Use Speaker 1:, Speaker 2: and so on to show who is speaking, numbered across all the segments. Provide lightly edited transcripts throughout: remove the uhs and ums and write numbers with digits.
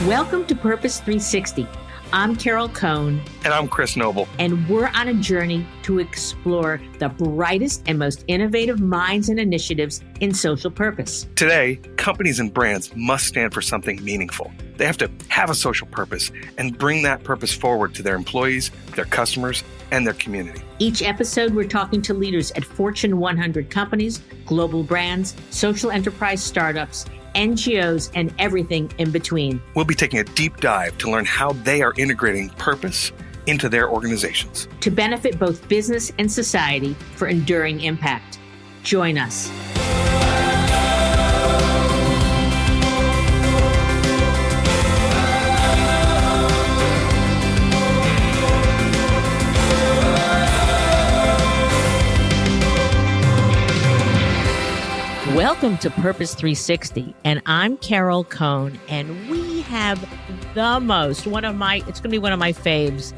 Speaker 1: Welcome to Purpose 360. I'm Carol Cohn.
Speaker 2: And I'm Chris Noble.
Speaker 1: And we're on a journey to explore the brightest and most innovative minds and initiatives in social purpose.
Speaker 2: Today, companies and brands must stand for something meaningful. They have to have a social purpose and bring that purpose forward to their employees, their customers, and their community.
Speaker 1: Each episode, we're talking to leaders at Fortune 100 companies, global brands, social enterprise startups, NGOs, and everything in between.
Speaker 2: We'll be taking a deep dive to learn how they are integrating purpose into their organizations
Speaker 1: to benefit both business and society for enduring impact. Join us. Welcome to Purpose 360, and I'm Carol Cohn, and we have it's going to be one of my faves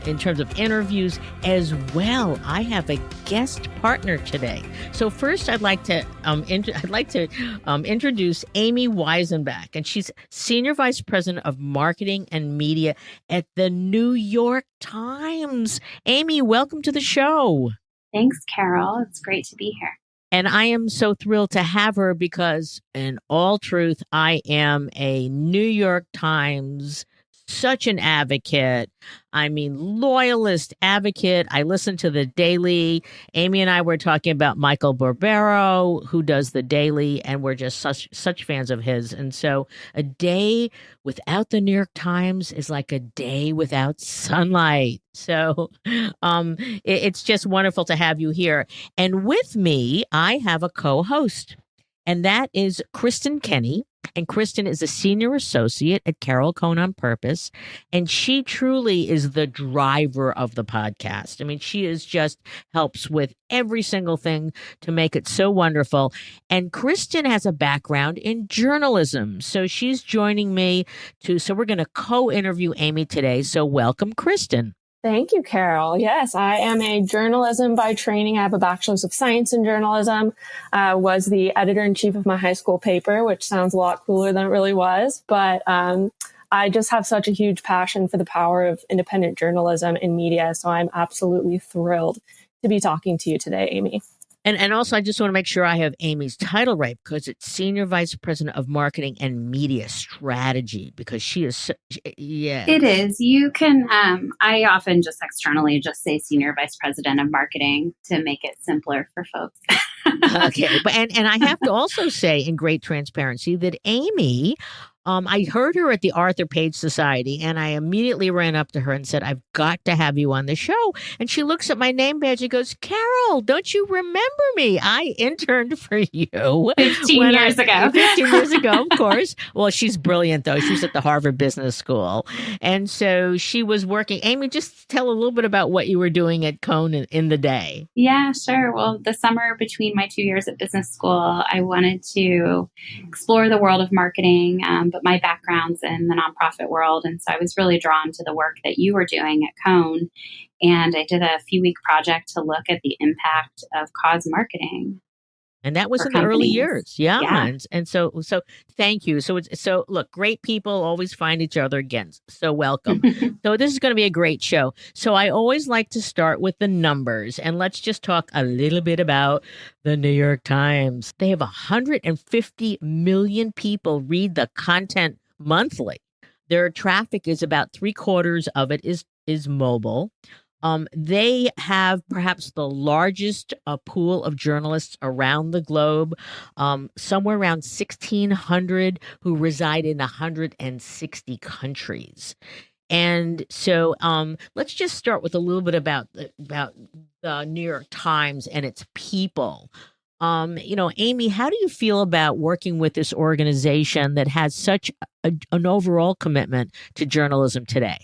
Speaker 1: in terms of interviews as well. I have a guest partner today. So first, I'd like to introduce Amy Weisenbach, and she's Senior Vice President of Marketing and Media at the New York Times. Amy, welcome to the show.
Speaker 3: Thanks, Carol. It's great to be here.
Speaker 1: And I am so thrilled to have her because, in all truth, I am a New York Times, such an advocate. I mean, loyalist advocate. I listen to the Daily. Amy and I were talking about Michael Barbero, who does the Daily, and we're just such fans of his. And so a day without the New York Times is like a day without sunlight. So it's just wonderful to have you here. And with me, I have a co-host, and that is Kristen Kenny. And Kristen is a senior associate at Carol Cohn on Purpose. And she truly is the driver of the podcast. I mean, she is just helps with every single thing to make it so wonderful. And Kristen has a background in journalism. So she's joining me so we're going to co-interview Amy today. So welcome, Kristen.
Speaker 4: Thank you, Carol. Yes, I am a journalism by training. I have a bachelor's of science in journalism. Was the editor-in-chief of my high school paper, which sounds a lot cooler than it really was. But I just have such a huge passion for the power of independent journalism in media. So I'm absolutely thrilled to be talking to you today, Amy.
Speaker 1: And also, I just want to make sure I have Amy's title right, because it's Senior Vice President of Marketing and Media Strategy, because she is, yeah.
Speaker 3: It is. You can, I often just externally just say Senior Vice President of Marketing to make it simpler for folks.
Speaker 1: Okay. And I have to also say, in great transparency, that Amy, I heard her at the Arthur Page Society, and I immediately ran up to her and said, I've got to have you on the show. And she looks at my name badge and goes, Carol, don't you remember me? I interned for you
Speaker 3: 15 years ago.
Speaker 1: 15 years ago, of course. Well, she's brilliant, though. She's at the Harvard Business School. And so she was working. Amy, just tell a little bit about what you were doing at Cohn in the day.
Speaker 3: Yeah, sure. Well, the summer between my 2 years at business school, I wanted to explore the world of marketing, but my background's in the nonprofit world. And so I was really drawn to the work that you were doing at Cohn. And I did a few-week project to look at the impact of cause marketing.
Speaker 1: And that was in the early years. Yeah. And so thank you. So look, great people always find each other again. So welcome. So this is going to be a great show. So I always like to start with the numbers, and let's just talk a little bit about the New York Times. They have 150 million people read the content monthly. Their traffic is about 3/4 of it is mobile. They have perhaps the largest pool of journalists around the globe, somewhere around 1,600 who reside in 160 countries. And so let's just start with a little bit about the New York Times and its people. Amy, how do you feel about working with this organization that has such an overall commitment to journalism today?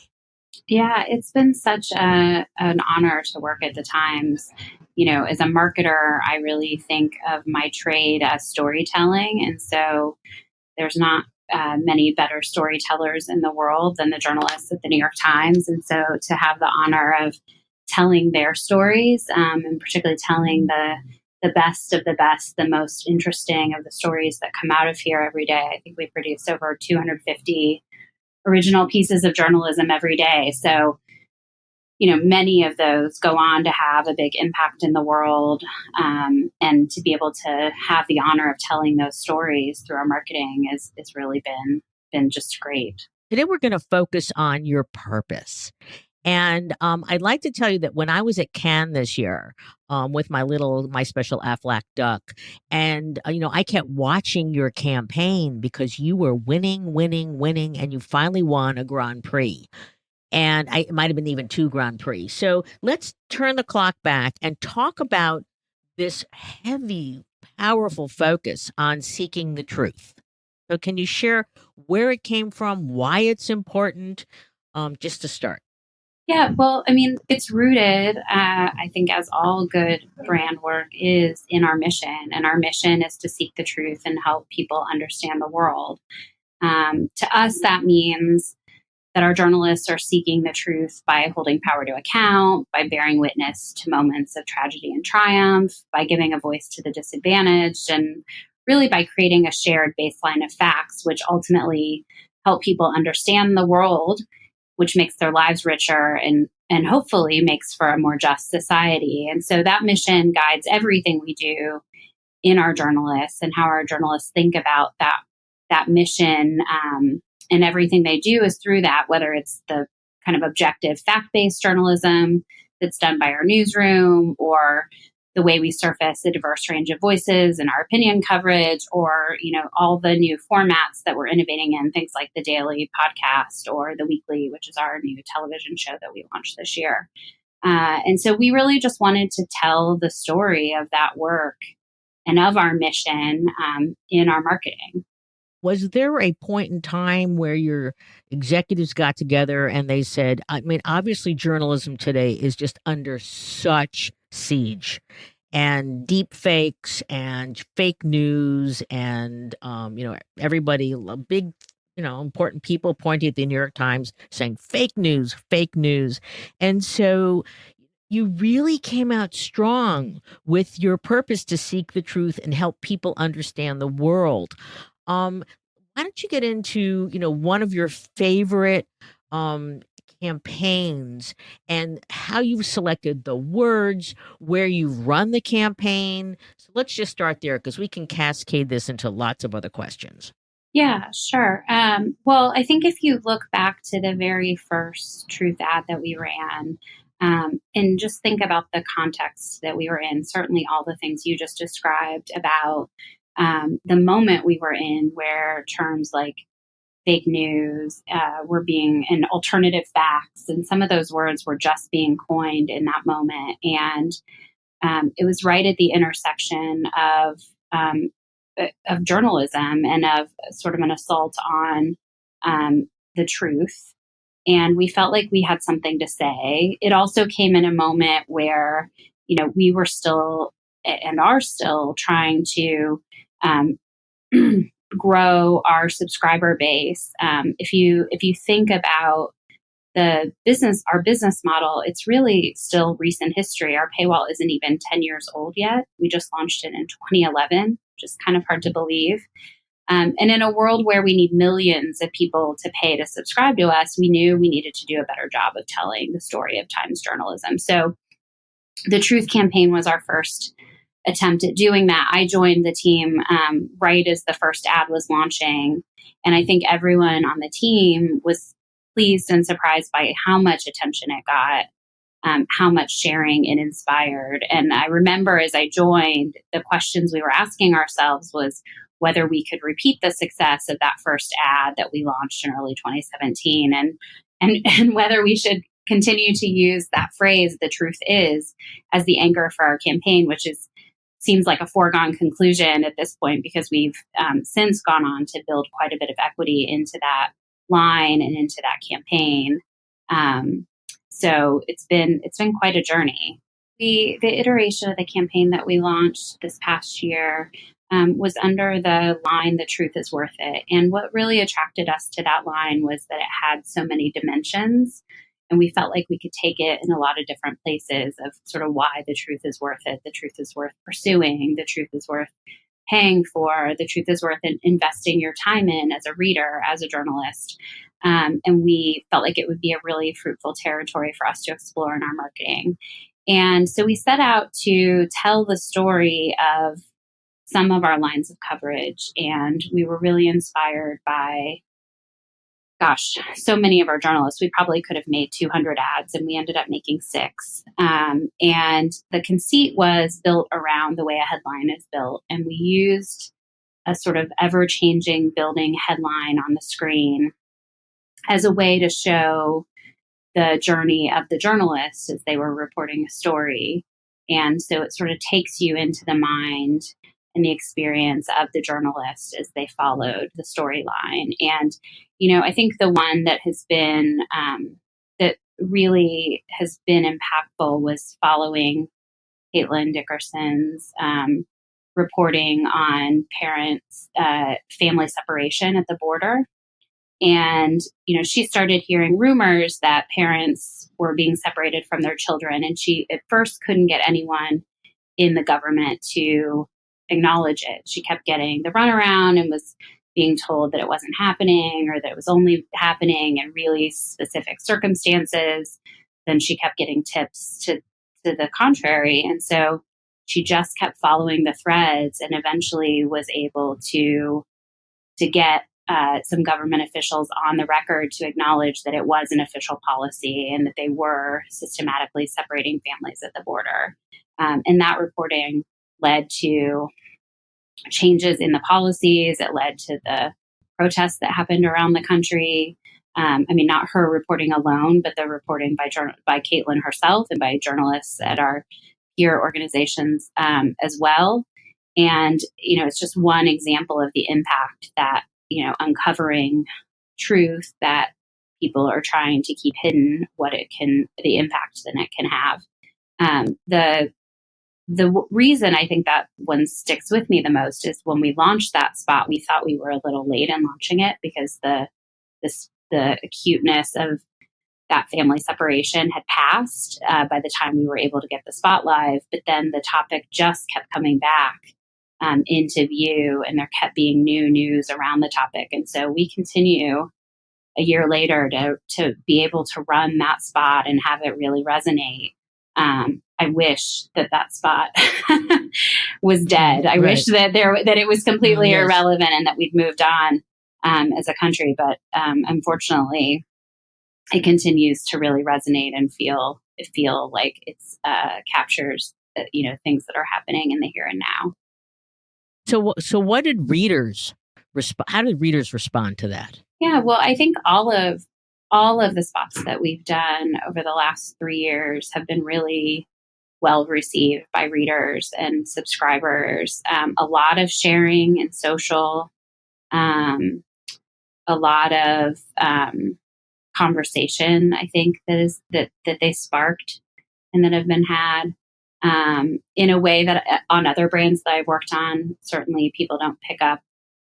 Speaker 3: Yeah, it's been such an honor to work at the Times. As a marketer, I really think of my trade as storytelling. And so there's not many better storytellers in the world than the journalists at the New York Times. And so to have the honor of telling their stories, and particularly telling the the best of the best, the most interesting of the stories that come out of here every day. I think we produce over 250 original pieces of journalism every day. So, many of those go on to have a big impact in the world. And to be able to have the honor of telling those stories through our marketing is really been just great.
Speaker 1: Today, we're going to focus on your purpose. And I'd like to tell you that when I was at Cannes this year with my special Aflac duck, and I kept watching your campaign because you were winning, winning, winning, and you finally won a Grand Prix. And it might have been even 2 Grand Prix. So let's turn the clock back and talk about this heavy, powerful focus on seeking the truth. So can you share where it came from, why it's important, just to start?
Speaker 3: Yeah, well, I mean, it's rooted, I think, as all good brand work is, in our mission. And our mission is to seek the truth and help people understand the world. To us, that means that our journalists are seeking the truth by holding power to account, by bearing witness to moments of tragedy and triumph, by giving a voice to the disadvantaged, and really by creating a shared baseline of facts, which ultimately help people understand the world, which makes their lives richer and hopefully makes for a more just society. And so that mission guides everything we do in our journalists and how our journalists think about that mission. And everything they do is through that, whether it's the kind of objective fact-based journalism that's done by our newsroom, or the way we surface a diverse range of voices in our opinion coverage, or, all the new formats that we're innovating in, things like the daily podcast or the weekly, which is our new television show that we launched this year. And so we really just wanted to tell the story of that work and of our mission in our marketing.
Speaker 1: Was there a point in time where your executives got together and they said, I mean, obviously journalism today is just under such siege, and deep fakes and fake news and, everybody, big, important people pointing at the New York Times saying fake news, fake news. And so you really came out strong with your purpose to seek the truth and help people understand the world. Why don't you get into, one of your favorite campaigns and how you've selected the words, where you've run the campaign? So let's just start there because we can cascade this into lots of other questions.
Speaker 3: Yeah, sure. Well, I think if you look back to the very first truth ad that we ran, and just think about the context that we were in, certainly all the things you just described about the moment we were in, where terms like fake news were being, and alternative facts, and some of those words were just being coined in that moment. And it was right at the intersection of journalism and of sort of an assault on the truth. And we felt like we had something to say. It also came in a moment where, we were still and are still trying to grow our subscriber base. If you think about our business model, it's really still recent history. Our paywall isn't even 10 years old yet. We just launched it in 2011, which is kind of hard to believe. And in a world where we need millions of people to pay to subscribe to us, we knew we needed to do a better job of telling the story of Times journalism. So the Truth campaign was our first attempt at doing that. I joined the team right as the first ad was launching. And I think everyone on the team was pleased and surprised by how much attention it got, how much sharing it inspired. And I remember as I joined, the questions we were asking ourselves was whether we could repeat the success of that first ad that we launched in early 2017, and whether we should continue to use that phrase, "the truth is," as the anchor for our campaign, which seems like a foregone conclusion at this point, because we've since gone on to build quite a bit of equity into that line and into that campaign. So it's been quite a journey. The iteration of the campaign that we launched this past year was under the line, "The truth is worth it." And what really attracted us to that line was that it had so many dimensions. And we felt like we could take it in a lot of different places of sort of why the truth is worth it. The truth is worth pursuing. The truth is worth paying for. The truth is worth investing your time in as a reader, as a journalist. And we felt like it would be a really fruitful territory for us to explore in our marketing. And so we set out to tell the story of some of our lines of coverage. And we were really inspired by, so many of our journalists. We probably could have made 200 ads, and we ended up making 6. And the conceit was built around the way a headline is built. And we used a sort of ever-changing building headline on the screen as a way to show the journey of the journalists as they were reporting a story. And so it sort of takes you into the mind and the experience of the journalist as they followed the storyline. And, I think the one that has been, that really has been impactful was following Caitlin Dickerson's reporting on parents' family separation at the border. And, she started hearing rumors that parents were being separated from their children. And she at first couldn't get anyone in the government to acknowledge it. She kept getting the runaround and was being told that it wasn't happening, or that it was only happening in really specific circumstances. Then she kept getting tips to the contrary. And so she just kept following the threads, and eventually was able to get some government officials on the record to acknowledge that it was an official policy and that they were systematically separating families at the border. And that reporting led to changes in the policies. It led to the protests that happened around the country. Not her reporting alone, but the reporting by Caitlin herself and by journalists at our peer organizations as well. And, it's just one example of the impact that, uncovering truth that people are trying to keep hidden, the impact that it can have. The reason I think that one sticks with me the most is when we launched that spot, we thought we were a little late in launching it because the acuteness of that family separation had passed by the time we were able to get the spot live. But then the topic just kept coming back into view, and there kept being new news around the topic. And so we continue a year later to be able to run that spot and have it really resonate. I wish that spot was dead. I wish that it was completely irrelevant and that we'd moved on as a country. But unfortunately, it continues to really resonate and feel like it's captures things that are happening in the here and now.
Speaker 1: So what did readers how did readers respond to that?
Speaker 3: Yeah, well, I think all of the spots that we've done over the last 3 years have been really well received by readers and subscribers. A lot of sharing in social, a lot of conversation, I think, that they sparked and that have been had in a way that on other brands that I've worked on, certainly people don't pick up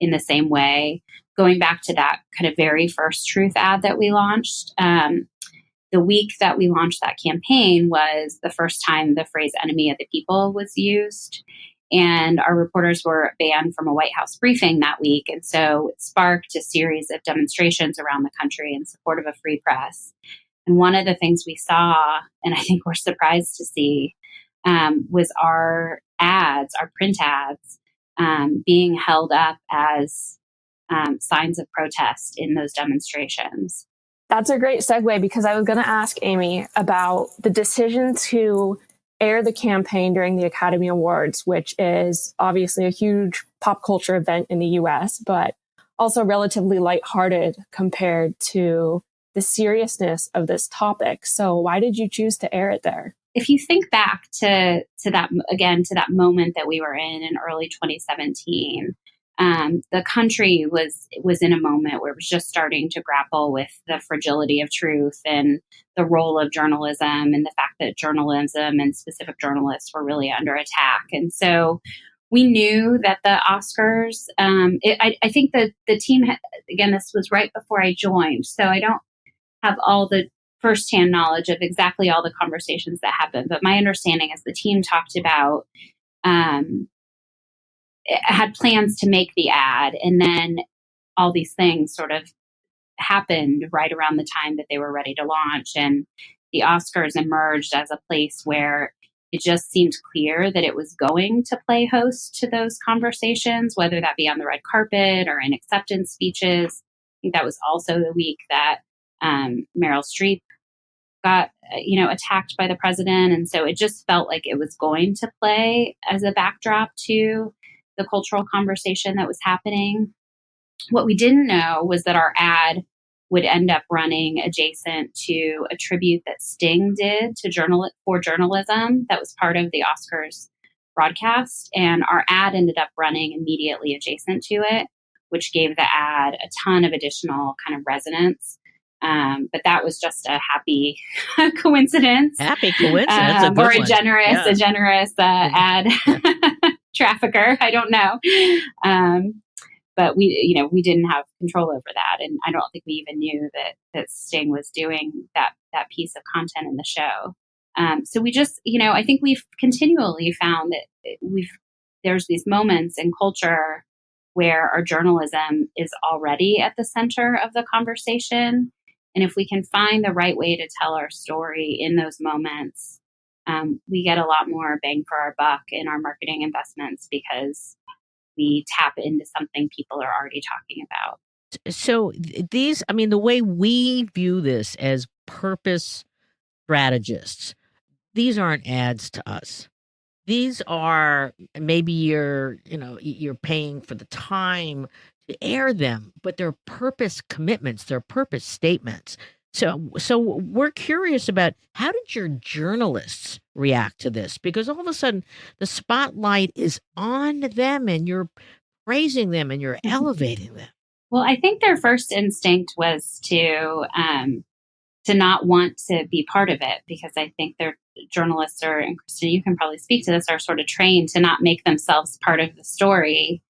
Speaker 3: in the same way. Going back to that kind of very first truth ad that we launched, the week that we launched that campaign was the first time the phrase enemy of the people was used. And our reporters were banned from a White House briefing that week. And so it sparked a series of demonstrations around the country in support of a free press. And one of the things we saw, and I think we're surprised to see, was our print ads, being held up as signs of protest in those demonstrations.
Speaker 4: That's a great segue, because I was going to ask Amy about the decision to air the campaign during the Academy Awards, which is obviously a huge pop culture event in the US, but also relatively lighthearted compared to the seriousness of this topic. So why did you choose to air it there?
Speaker 3: If you think back to that moment that we were in early 2017, the country was in a moment where it was just starting to grapple with the fragility of truth and the role of journalism and the fact that journalism and specific journalists were really under attack. And so we knew that the Oscars, I think that the team, again, this was right before I joined, so I don't have all the firsthand knowledge of exactly all the conversations that happened. But my understanding is the team talked about, had plans to make the ad, and then all these things sort of happened right around the time that they were ready to launch. And the Oscars emerged as a place where it just seemed clear that it was going to play host to those conversations, whether that be on the red carpet or in acceptance speeches. I think that was also the week that Meryl Streep got, attacked by the president. And so it just felt like it was going to play as a backdrop to the cultural conversation that was happening. What we didn't know was that our ad would end up running adjacent to a tribute that Sting did to journalism that was part of the Oscars broadcast. And our ad ended up running immediately adjacent to it, which gave the ad a ton of additional kind of resonance. But that was just a happy coincidence.
Speaker 1: Happy coincidence, a good
Speaker 3: or a
Speaker 1: one.
Speaker 3: generous ad trafficker. I don't know. But we didn't have control over that, and I don't think we even knew that Sting was doing that piece of content in the show. So we just, I think we've continually found that there's these moments in culture where our journalism is already at the center of the conversation, and if we can find the right way to tell our story in those moments, we get a lot more bang for our buck in our marketing investments because we tap into something people are already talking about.
Speaker 1: So the way we view this as purpose strategists, these aren't ads to us. These are, maybe you're paying for the time to air them, but they're purpose commitments, they're purpose statements. So we're curious about, how did your journalists react to this? Because all of a sudden the spotlight is on them and you're praising them and you're elevating them.
Speaker 3: Well, I think their first instinct was to not want to be part of it, because I think their journalists are, and Kristen, you can probably speak to this, are sort of trained to not make themselves part of the story.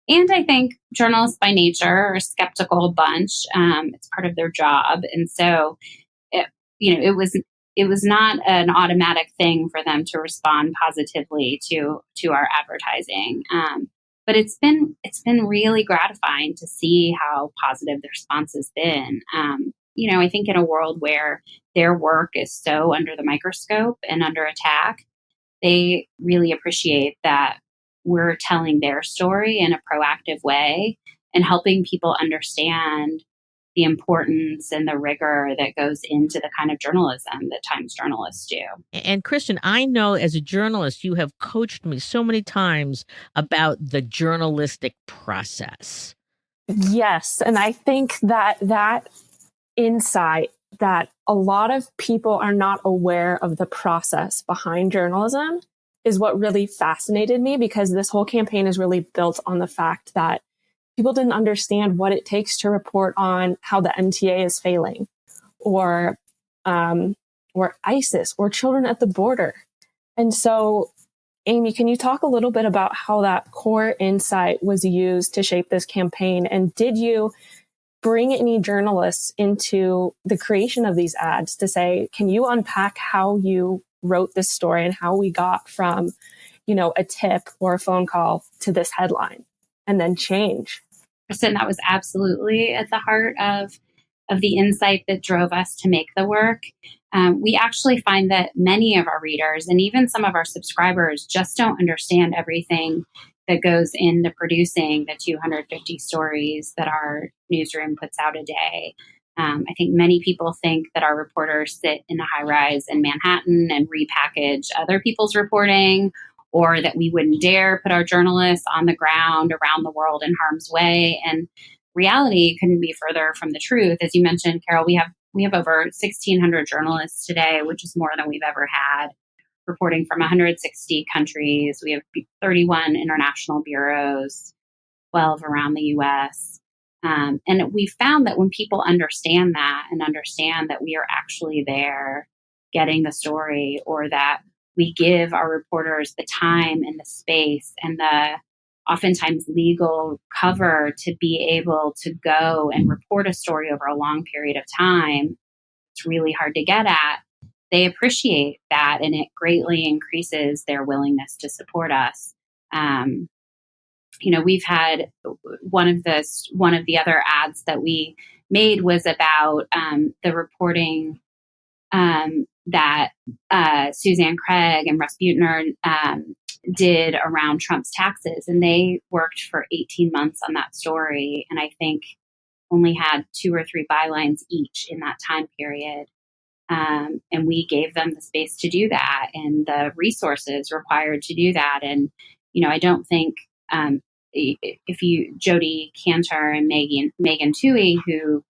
Speaker 3: And I think journalists by nature are a skeptical bunch. It's part of their job. And so, it was not an automatic thing for them to respond positively to our advertising. But it's been really gratifying to see how positive the response has been. I think in a world where their work is so under the microscope and under attack, they really appreciate that we're telling their story in a proactive way and helping people understand the importance and the rigor that goes into the kind of journalism that Times journalists do.
Speaker 1: And Kristen, I know as a journalist, you have coached me so many times about the journalistic process.
Speaker 4: Yes. And I think that insight that a lot of people are not aware of the process behind journalism is what really fascinated me, because this whole campaign is really built on the fact that people didn't understand what it takes to report on how the MTA is failing, or ISIS, or children at the border. And so, Amy, can you talk a little bit about how that core insight was used to shape this campaign? And did you bring any journalists into the creation of these ads to say, can you unpack how you wrote this story and how we got from, a tip or a phone call to this headline, and then change?
Speaker 3: Kristen, that was absolutely at the heart of the insight that drove us to make the work. We actually find that many of our readers and even some of our subscribers just don't understand everything that goes into producing the 250 stories that our newsroom puts out a day. I think many people think that our reporters sit in a high rise in Manhattan and repackage other people's reporting, or that we wouldn't dare put our journalists on the ground around the world in harm's way. And reality couldn't be further from the truth. As you mentioned, Carol, we have over 1,600 journalists today, which is more than we've ever had, reporting from 160 countries. We have 31 international bureaus, 12 around the U.S. And we found that when people understand that and understand that we are actually there getting the story, or that we give our reporters the time and the space and the oftentimes legal cover to be able to go and report a story over a long period of time, it's really hard to get at, they appreciate that, and it greatly increases their willingness to support us. We've had one of the other ads that we made was about the reporting that Suzanne Craig and Russ Buettner did around Trump's taxes, and they worked for 18 months on that story, and I think only had 2 or 3 bylines each in that time period. And we gave them the space to do that and the resources required to do that. And, I don't think if Jody Cantor and Megan Toohey, who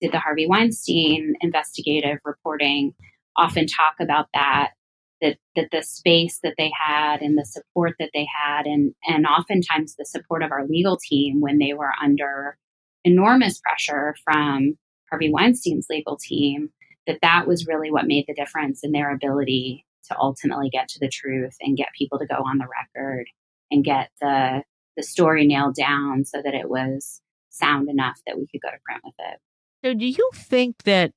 Speaker 3: did the Harvey Weinstein investigative reporting, often talk about that the space that they had and the support that they had, and oftentimes the support of our legal team when they were under enormous pressure from Harvey Weinstein's legal team, that was really what made the difference in their ability to ultimately get to the truth and get people to go on the record and get the story nailed down so that it was sound enough that we could go to print with it.
Speaker 1: So do you think that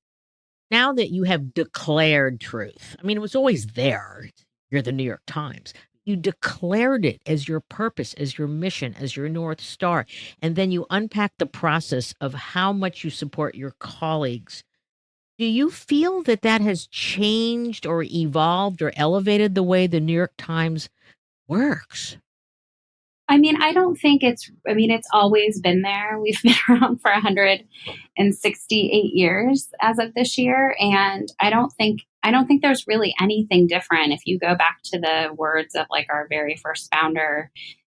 Speaker 1: now that you have declared truth, I mean, it was always there. You're the New York Times. You declared it as your purpose, as your mission, as your North Star. And then you unpack the process of how much you support your colleagues. Do you feel that has changed or evolved or elevated the way the New York Times works?
Speaker 3: I mean, I don't think it's always been there. We've been around for 168 years as of this year. And I don't think there's really anything different. If you go back to the words of like our very first founder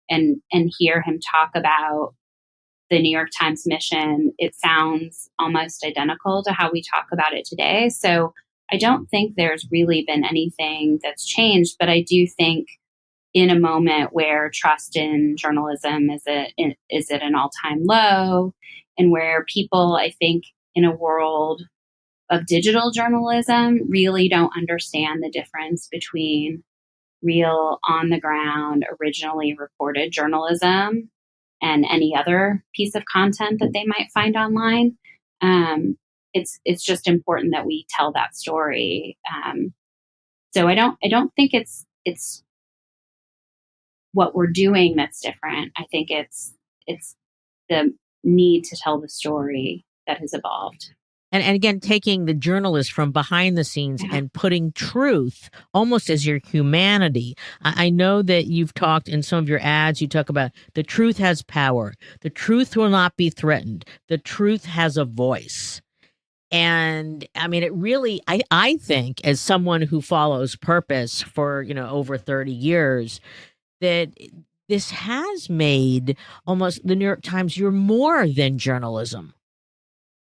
Speaker 3: and hear him talk about the New York Times mission, it sounds almost identical to how we talk about it today. So I don't think there's really been anything that's changed, but I do think in a moment where trust in journalism is at an all-time low, and where people, I think, in a world of digital journalism really don't understand the difference between real, on-the-ground, originally reported journalism and any other piece of content that they might find online. It's just important that we tell that story. So I don't think it's what we're doing that's different. I think it's the need to tell the story that has evolved.
Speaker 1: And again, taking the journalist from behind the scenes and putting truth almost as your humanity. I know that you've talked in some of your ads, you talk about the truth has power. The truth will not be threatened. The truth has a voice. And I mean, it really, I think, as someone who follows purpose for, over 30 years, that this has made almost the New York Times, you're more than journalism.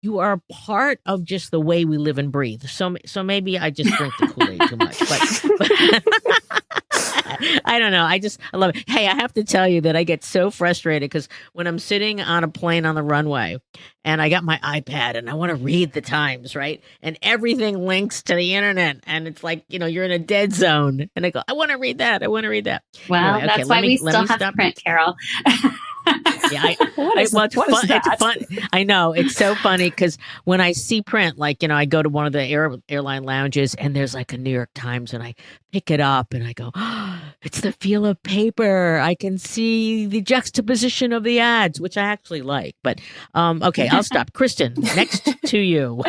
Speaker 1: You are part of just the way we live and breathe. So maybe I just drink the Kool-Aid too much, but I don't know. I love it. Hey, I have to tell you that I get so frustrated because when I'm sitting on a plane on the runway and I got my iPad and I want to read the Times, right? And everything links to the internet and it's like, you're in a dead zone. And I go, I want to read that. I want to read that.
Speaker 3: Well, anyway, that's why we still have print, Carol.
Speaker 1: Yeah, it's fun. I know, it's so funny because when I see print, like, I go to one of the airline lounges and there's like a New York Times and I pick it up and I go, oh, it's the feel of paper. I can see the juxtaposition of the ads, which I actually like. But okay, I'll stop. Kristen, next to you.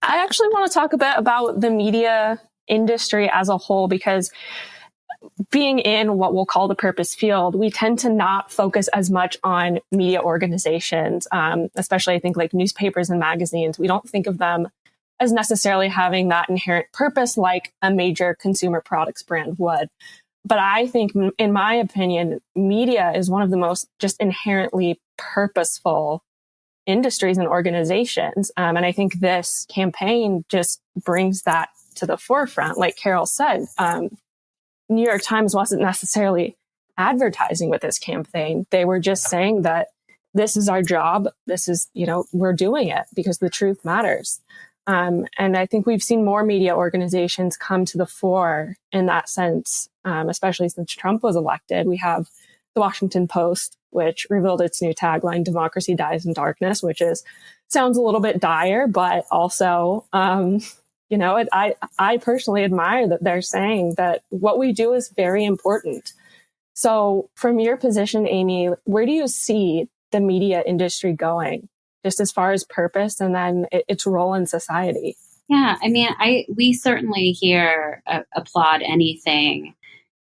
Speaker 4: I actually want to talk a bit about the media industry as a whole, because being in what we'll call the purpose field, we tend to not focus as much on media organizations, especially I think like newspapers and magazines. We don't think of them as necessarily having that inherent purpose like a major consumer products brand would. But I think, in my opinion, media is one of the most just inherently purposeful industries and organizations. And I think this campaign just brings that to the forefront. Like Carol said, New York Times wasn't necessarily advertising with this campaign. They were just saying that this is our job. This is, we're doing it because the truth matters. And I think we've seen more media organizations come to the fore in that sense, especially since Trump was elected. We have the Washington Post, which revealed its new tagline, "Democracy dies in darkness," which sounds a little bit dire, but also, I personally admire that they're saying that what we do is very important. So from your position, Amy, where do you see the media industry going, just as far as purpose and then its role in society?
Speaker 3: Yeah, I mean, we certainly here applaud anything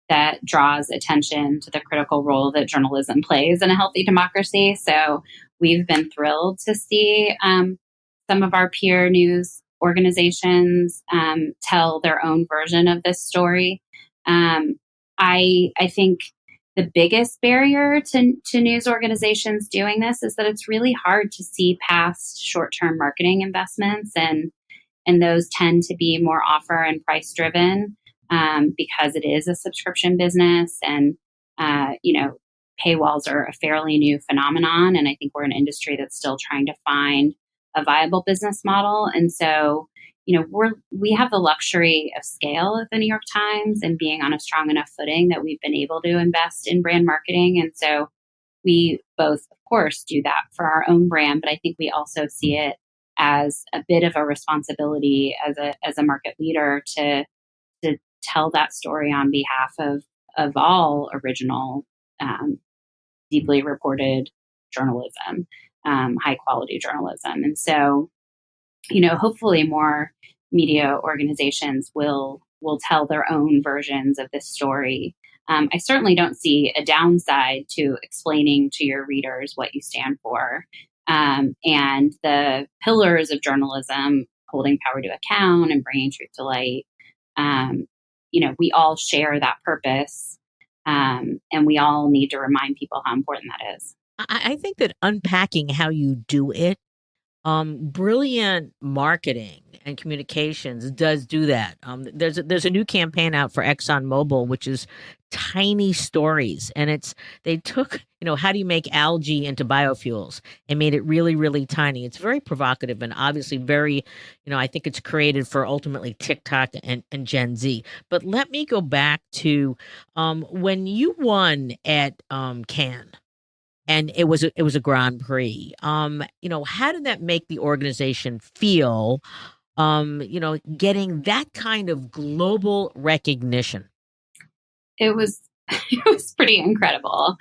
Speaker 3: that draws attention to the critical role that journalism plays in a healthy democracy. So we've been thrilled to see some of our peer news organizations tell their own version of this story. I think the biggest barrier to news organizations doing this is that it's really hard to see past short-term marketing investments, and those tend to be more offer and price driven because it is a subscription business, and paywalls are a fairly new phenomenon, and I think we're an industry that's still trying to find a viable business model. And so we have the luxury of scale at the New York Times and being on a strong enough footing that we've been able to invest in brand marketing. And so we both, of course, do that for our own brand, but I think we also see it as a bit of a responsibility as a market leader to tell that story on behalf of all original, deeply reported journalism, high quality journalism. And so, hopefully more media organizations will tell their own versions of this story. I certainly don't see a downside to explaining to your readers what you stand for. And the pillars of journalism, holding power to account and bringing truth to light, we all share that purpose. And we all need to remind people how important that is.
Speaker 1: I think that unpacking how you do it, brilliant marketing and communications does do that. There's a new campaign out for ExxonMobil, which is tiny stories, and they took how do you make algae into biofuels and made it really, really tiny. It's very provocative and obviously very, I think it's created for ultimately TikTok and Gen Z. But let me go back to when you won at Cannes. And it was a Grand Prix. How did that make the organization feel? Getting that kind of global recognition.
Speaker 3: It was pretty incredible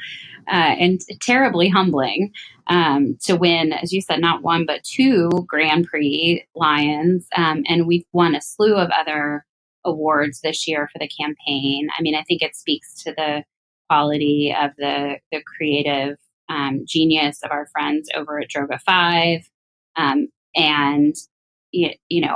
Speaker 3: and terribly humbling to win, as you said, not one but two Grand Prix Lions, and we've won a slew of other awards this year for the campaign. I mean, I think it speaks to the quality of the creative genius of our friends over at Droga 5. And,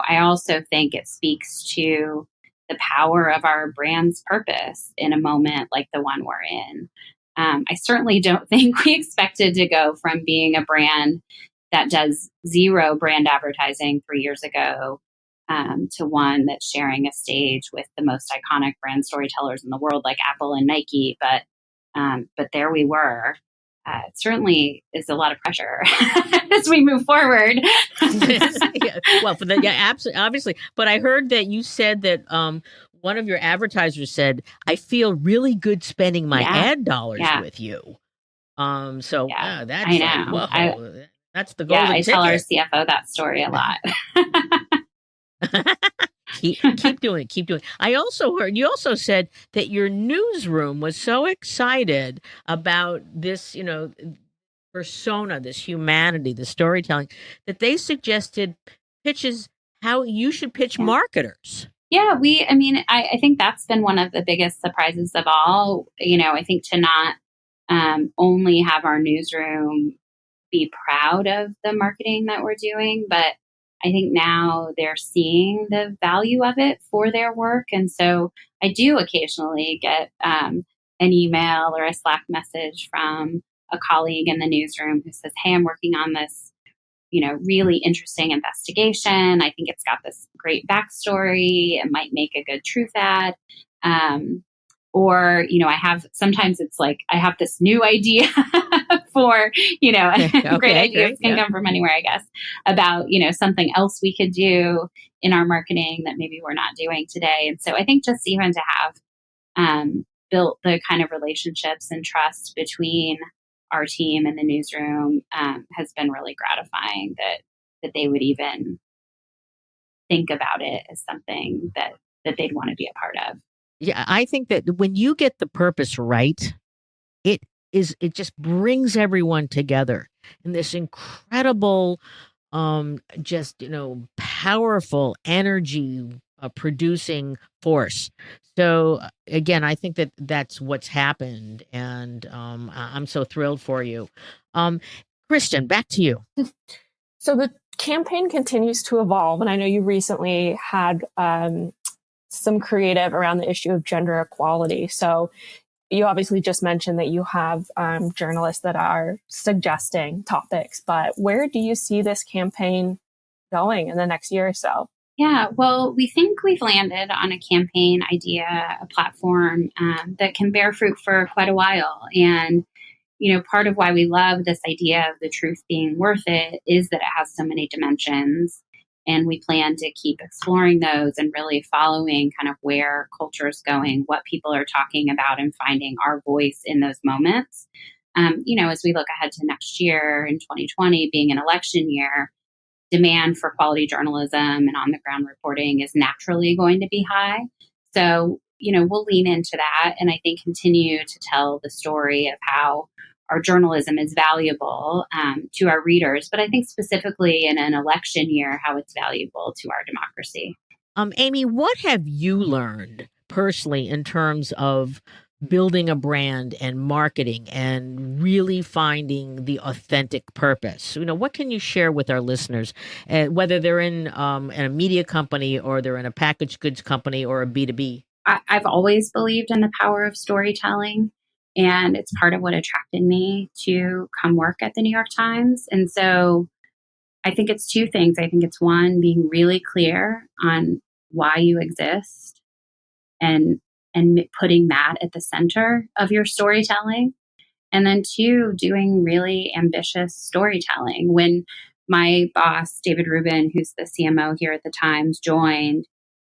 Speaker 3: I also think it speaks to the power of our brand's purpose in a moment like the one we're in. I certainly don't think we expected to go from being a brand that does zero brand advertising 3 years ago to one that's sharing a stage with the most iconic brand storytellers in the world, like Apple and Nike. But there we were. It certainly is a lot of pressure as we move forward.
Speaker 1: Well, absolutely, obviously. But I heard that you said that one of your advertisers said, "I feel really good spending my ad dollars with you." That's
Speaker 3: I know.
Speaker 1: Like, whoa, that's the golden ticket.
Speaker 3: I tell our CFO that story a lot.
Speaker 1: Keep doing it. I also heard you also said that your newsroom was so excited about this, persona, this humanity, the storytelling, that they suggested pitches how you should pitch marketers.
Speaker 3: Yeah, I think that's been one of the biggest surprises of all. I think to not only have our newsroom be proud of the marketing that we're doing, but I think now they're seeing the value of it for their work. And so I do occasionally get an email or a Slack message from a colleague in the newsroom who says, "Hey, I'm working on this, really interesting investigation. I think it's got this great backstory. It might make a good truth ad." Or, sometimes it's like, I have this new idea for, great ideas can come from anywhere, I guess, about, something else we could do in our marketing that maybe we're not doing today. And so I think just even to have built the kind of relationships and trust between our team and the newsroom has been really gratifying that they would even think about it as something that they'd want to be a part of.
Speaker 1: Yeah, I think that when you get the purpose right, it just brings everyone together in this incredible, just, powerful energy producing force. So again, I think that that's what's happened, and I'm so thrilled for you. Kristen, back to you.
Speaker 4: So the campaign continues to evolve, and I know you recently had some creative around the issue of gender equality. So you obviously just mentioned that you have journalists that are suggesting topics, but where do you see this campaign going in the next year or so?
Speaker 3: Yeah, well, we think we've landed on a campaign idea, a platform that can bear fruit for quite a while. And, part of why we love this idea of the truth being worth it is that it has so many dimensions. And we plan to keep exploring those and really following kind of where culture is going, what people are talking about, and finding our voice in those moments. As we look ahead to next year in 2020 being an election year, demand for quality journalism and on the ground reporting is naturally going to be high. So, we'll lean into that and I think continue to tell the story of how our journalism is valuable to our readers, but I think specifically in an election year, how it's valuable to our democracy.
Speaker 1: Amy, what have you learned personally in terms of building a brand and marketing and really finding the authentic purpose? What can you share with our listeners, whether they're in a media company or they're in a packaged goods company or a B2B?
Speaker 3: I've always believed in the power of storytelling, and it's part of what attracted me to come work at the New York Times. And so I think it's two things. I think it's one, being really clear on why you exist and putting that at the center of your storytelling. And then two, doing really ambitious storytelling. When my boss, David Rubin, who's the CMO here at the Times, joined,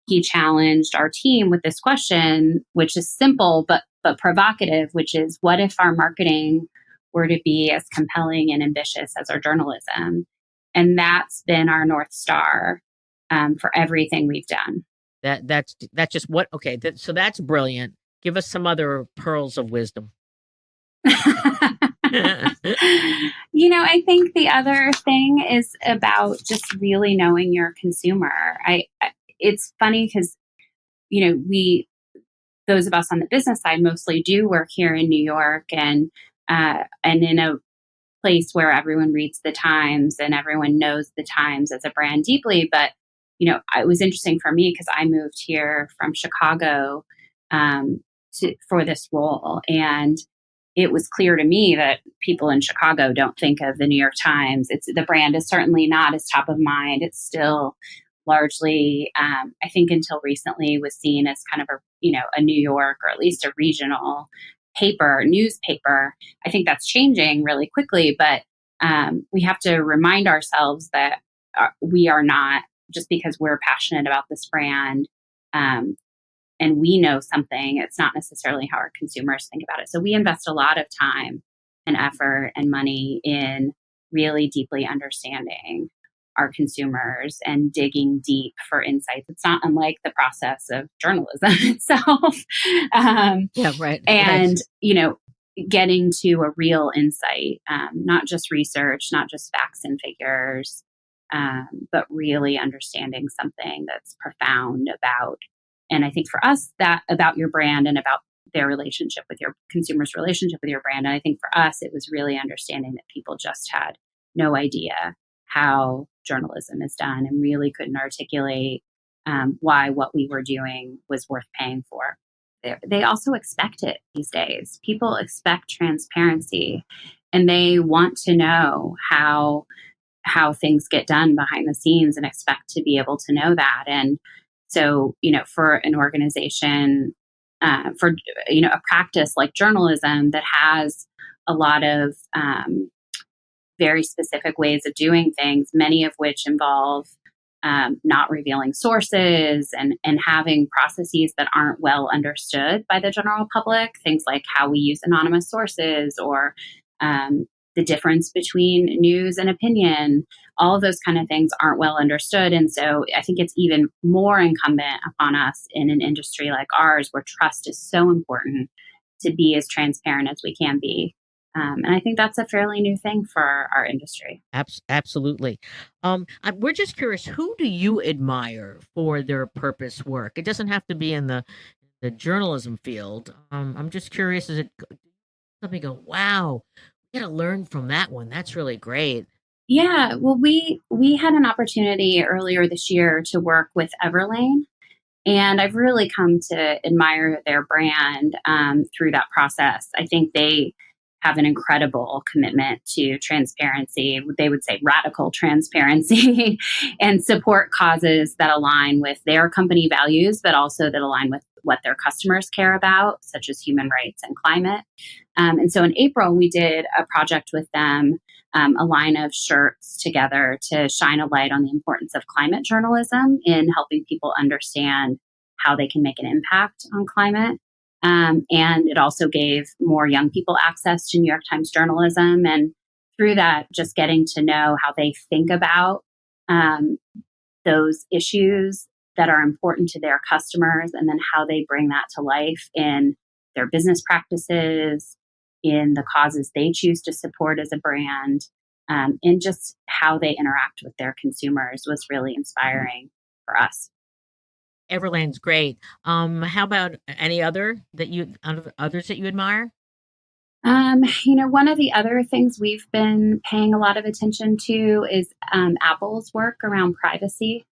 Speaker 3: he challenged our team with this question, which is simple but provocative, which is, what if our marketing were to be as compelling and ambitious as our journalism? And that's been our North Star for everything we've done.
Speaker 1: That's just what, okay. So that's brilliant. Give us some other pearls of wisdom.
Speaker 3: I think the other thing is about just really knowing your consumer. It's funny because, those of us on the business side mostly do work here in New York and in a place where everyone reads the Times and everyone knows the Times as a brand deeply. But, it was interesting for me because I moved here from Chicago for this role. And it was clear to me that people in Chicago don't think of the New York Times. The brand is certainly not as top of mind. It's still largely, I think until recently, was seen as kind of a New York or at least a regional newspaper. I think that's changing really quickly, but we have to remind ourselves that we are not, just because we're passionate about this brand and we know something, it's not necessarily how our consumers think about it. So we invest a lot of time and effort and money in really deeply understanding our consumers and digging deep for insights. It's not unlike the process of journalism itself.
Speaker 1: Yeah, right.
Speaker 3: And, getting to a real insight, not just research, not just facts and figures, but really understanding something that's profound about. And I think for us, that about your brand and about their relationship with your consumers' relationship with your brand. And I think for us, it was really understanding that people just had no idea how journalism is done and really couldn't articulate why what we were doing was worth paying for. They also expect it these days. People expect transparency and they want to know how things get done behind the scenes and expect to be able to know that. And so, for an organization, for a practice like journalism that has a lot of very specific ways of doing things, many of which involve not revealing sources and having processes that aren't well understood by the general public, things like how we use anonymous sources or the difference between news and opinion. All of those kind of things aren't well understood. And so I think it's even more incumbent upon us in an industry like ours, where trust is so important, to be as transparent as we can be. And I think that's a fairly new thing for our industry.
Speaker 1: Absolutely. We're just curious, who do you admire for their purpose work? It doesn't have to be in the journalism field. I'm just curious, is it something go, wow, we got to learn from that one. That's really great.
Speaker 3: Yeah, well, we had an opportunity earlier this year to work with Everlane, and I've really come to admire their brand through that process. I think they have an incredible commitment to transparency. They would say radical transparency and support causes that align with their company values, but also that align with what their customers care about, such as human rights and climate. And so in April, we did a project with them, a line of shirts together to shine a light on the importance of climate journalism in helping people understand how they can make an impact on climate. And it also gave more young people access to New York Times journalism. And through that, just getting to know how they think about those issues that are important to their customers, and then how they bring that to life in their business practices, in the causes they choose to support as a brand, and just how they interact with their consumers was really inspiring for us.
Speaker 1: Everlane's great. How about any others that you admire?
Speaker 3: One of the other things we've been paying a lot of attention to is Apple's work around privacy,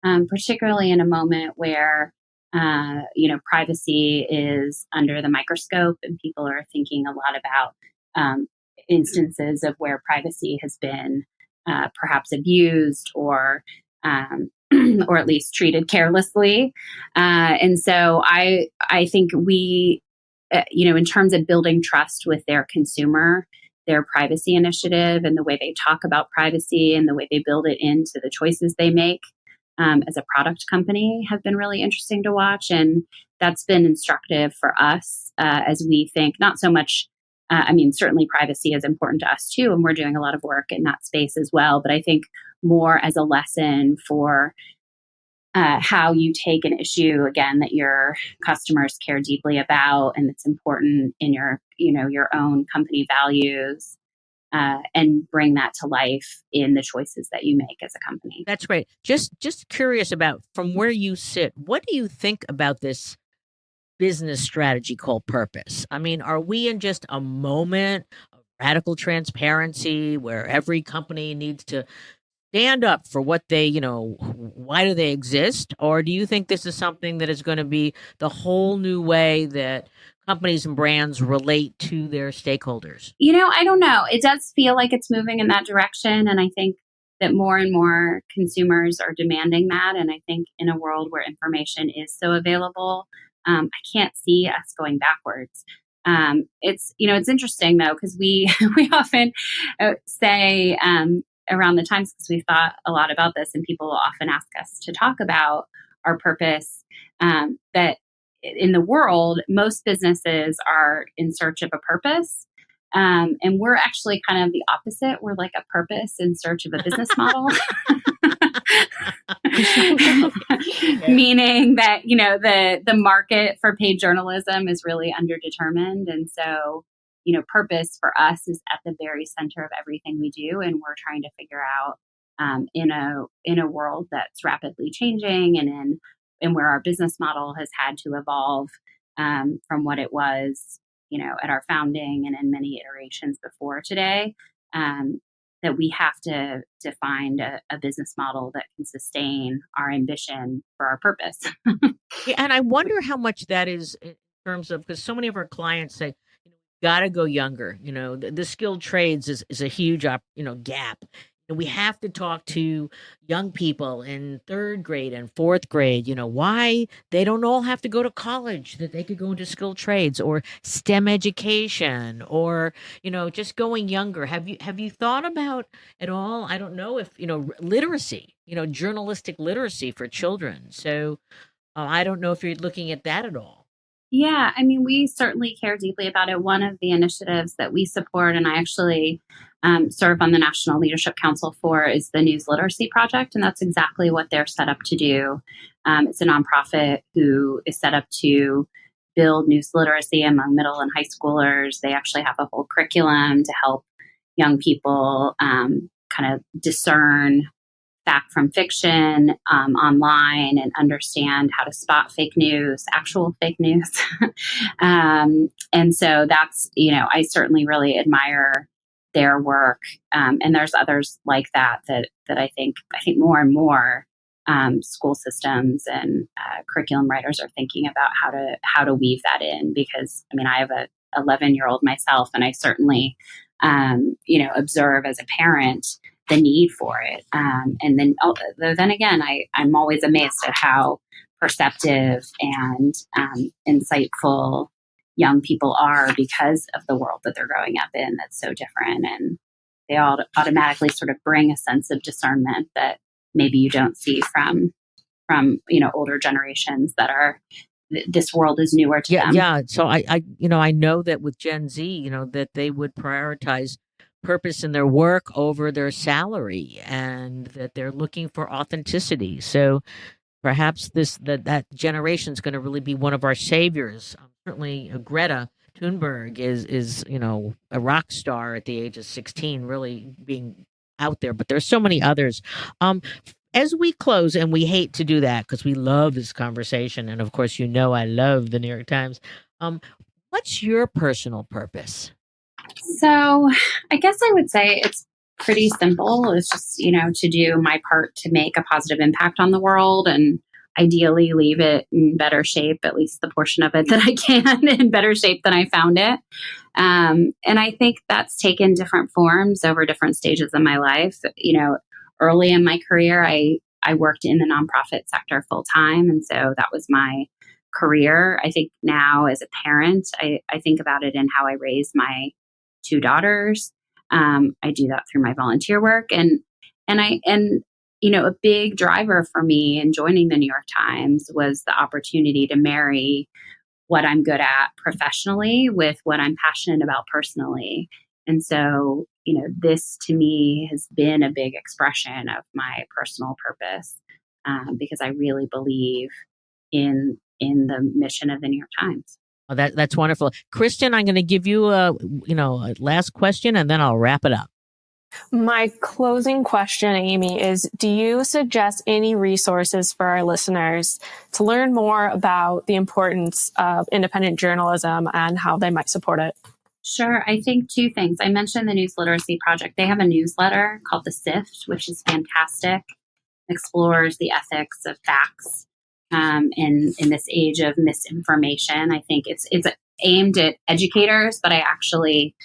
Speaker 3: particularly in a moment where privacy is under the microscope, and people are thinking a lot about instances of where privacy has been perhaps abused or or at least treated carelessly. And so I think we, in terms of building trust with their consumer, their privacy initiative and the way they talk about privacy and the way they build it into the choices they make as a product company have been really interesting to watch. And that's been instructive for us as we think not so much, certainly privacy is important to us too, and we're doing a lot of work in that space as well. But I think more as a lesson for how you take an issue, again, that your customers care deeply about and that's important in your own company values, and bring that to life in the choices that you make as a company.
Speaker 1: That's great. Just curious about, from where you sit, what do you think about this business strategy called purpose? I mean, are we in just a moment of radical transparency where every company needs to stand up for what they, why do they exist? Or do you think this is something that is going to be the whole new way that companies and brands relate to their stakeholders?
Speaker 3: I don't know. It does feel like it's moving in that direction. And I think that more and more consumers are demanding that. And I think in a world where information is so available, I can't see us going backwards. It's interesting though, because we often say around the times, because we've thought a lot about this, and people will often ask us to talk about our purpose, that in the world, most businesses are in search of a purpose. And we're actually kind of the opposite. We're like a purpose in search of a business model. Meaning that, the market for paid journalism is really underdetermined. And so, purpose for us is at the very center of everything we do. And we're trying to figure out in a world that's rapidly changing, and where our business model has had to evolve from what it was, at our founding and in many iterations before today, that we have to find a business model that can sustain our ambition for our purpose.
Speaker 1: Yeah, and I wonder how much that is in terms of, because so many of our clients say, got to go younger. The skilled trades is a huge, gap. we have to talk to young people in third grade and fourth grade, why they don't all have to go to college, that they could go into skilled trades or STEM education or, just going younger. Have you thought about at all? I don't know if, literacy, journalistic literacy for children. So I don't know if you're looking at that at all.
Speaker 3: Yeah, I mean, we certainly care deeply about it. One of the initiatives that we support, and I actually serve on the National Leadership Council for, is the News Literacy Project. And that's exactly what they're set up to do. It's a nonprofit who is set up to build news literacy among middle and high schoolers. They actually have a whole curriculum to help young people kind of discern fact from fiction online and understand how to spot fake news, actual fake news. And so that's, I certainly really admire their work. And there's others like that I think more and more school systems and curriculum writers are thinking about how to weave that in, because I have a 11-year-old myself, and I certainly observe as a parent the need for it. And then again, I'm always amazed at how perceptive and insightful young people are because of the world that they're growing up in that's so different. And they all automatically sort of bring a sense of discernment that maybe you don't see from older generations that are, this world is newer to them.
Speaker 1: Yeah. So I know that with Gen Z, that they would prioritize purpose in their work over their salary, and that they're looking for authenticity. So perhaps that generation is going to really be one of our saviors. Certainly, Greta Thunberg is a rock star at the age of 16, really being out there. But there's so many others. As we close, and we hate to do that because we love this conversation, and of course, I love the New York Times. What's your personal purpose?
Speaker 3: So I guess I would say it's pretty simple. It's just, to do my part to make a positive impact on the world, and ideally leave it in better shape, at least the portion of it that I can, in better shape than I found it. And I think that's taken different forms over different stages of my life. Early in my career, I worked in the nonprofit sector full time. And so that was my career. I think now as a parent, I think about it in how I raise my 2 daughters. I do that through my volunteer work, and a big driver for me in joining the New York Times was the opportunity to marry what I'm good at professionally with what I'm passionate about personally. And so, this to me has been a big expression of my personal purpose, because I really believe in the mission of the New York Times.
Speaker 1: Oh, that's wonderful. Kristen, I'm going to give you a last question, and then I'll wrap it up.
Speaker 4: My closing question, Amy, is do you suggest any resources for our listeners to learn more about the importance of independent journalism and how they might support it?
Speaker 3: Sure. I think 2 things. I mentioned the News Literacy Project. They have a newsletter called The Sift, which is fantastic. Explores the ethics of facts in this age of misinformation. I think it's aimed at educators, but I actually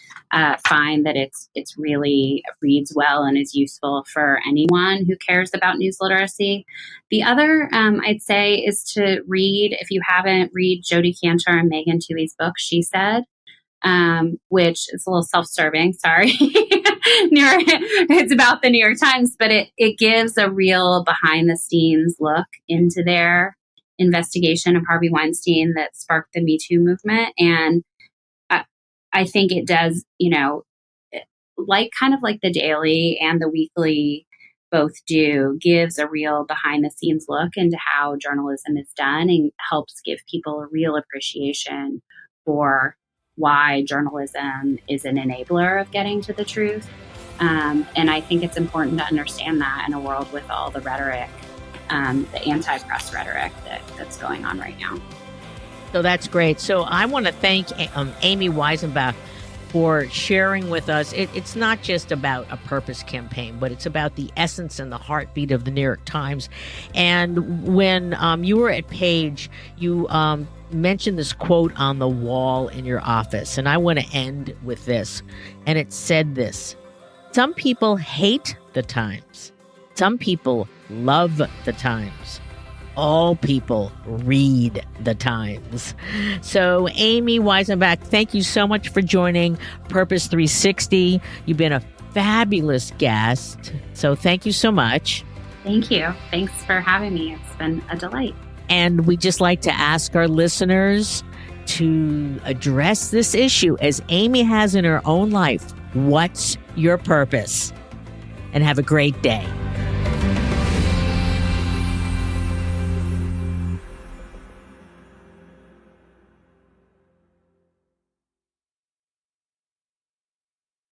Speaker 3: find that it's really reads well and is useful for anyone who cares about news literacy. The other I'd say is to read, if you haven't, read Jodi Kantor and Megan Twohey's book, She Said, which is a little self-serving, sorry. It's about the New York Times, but it gives a real behind-the-scenes look into their investigation of Harvey Weinstein that sparked the Me Too movement. And I think it does, kind of like the Daily and the Weekly both do, gives a real behind-the-scenes look into how journalism is done and helps give people a real appreciation for why journalism is an enabler of getting to the truth. And I think it's important to understand that in a world with all the rhetoric, the anti-press rhetoric that's going on right now.
Speaker 1: So that's great. So I want to thank Amy Weisenbach for sharing with us. It's not just about a purpose campaign, but it's about the essence and the heartbeat of the New York Times. And when you were at Page, you mentioned this quote on the wall in your office. And I want to end with this. And it said this: Some people hate the Times. Some people love the Times. All people read the Times. So, Amy Weisenbach, thank you so much for joining Purpose 360. You've been a fabulous guest. So, thank you so much.
Speaker 3: Thank you. Thanks for having me. It's been a delight.
Speaker 1: And we just like to ask our listeners to address this issue as Amy has in her own life. What's your purpose? And have a great day.